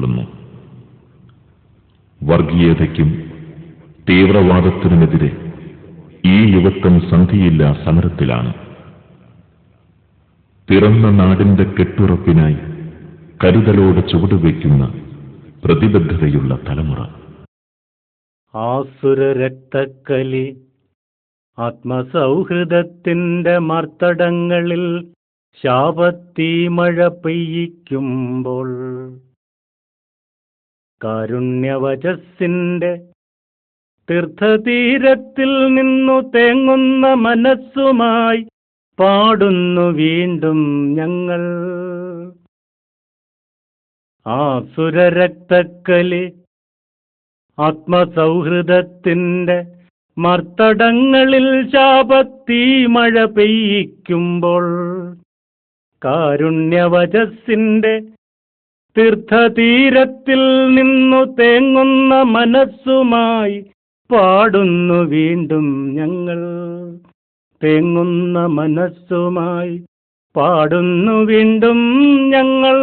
നിലകൊള്ളുന്നു. വർഗീയതയ്ക്കും തീവ്രവാദത്തിനുമെതിരെ ഈ യുവത്വം സന്ധിയില്ലാ സമരത്തിലാണ്. പിറന്ന നാടിന്റെ കെട്ടുറപ്പിനായി കരുതലോടെ ചുവടുവയ്ക്കുന്ന പ്രതിബദ്ധതയുള്ള തലമുറ. ആസുര രക്തക്കലി ആത്മസൗഹൃദത്തിന്റെ മർത്തടങ്ങളിൽ ശാപത്തീ മഴ പെയ്യിക്കുമ്പോൾ കാരുണ്യവചസ്സിന്റെ തീർത്ഥതീരത്തിൽ നിന്നു തേങ്ങുന്ന മനസ്സുമായി പാടുന്നു വീണ്ടും ഞങ്ങൾ. ആസുരരക്തക്കലി ആത്മസൗഹൃദത്തിന്റെ മർത്തടങ്ങളിൽ ശാപത്തീ മഴ പെയ്യിക്കുമ്പോൾ കാരുണ്യവചസ്സിന്റെ തീർത്ഥതീരത്തിൽ നിന്നു തേങ്ങുന്ന മനസ്സുമായി പാടുന്നു വീണ്ടും ഞങ്ങൾ. തേങ്ങുന്ന മനസ്സുമായി പാടുന്നു വീണ്ടും ഞങ്ങൾ.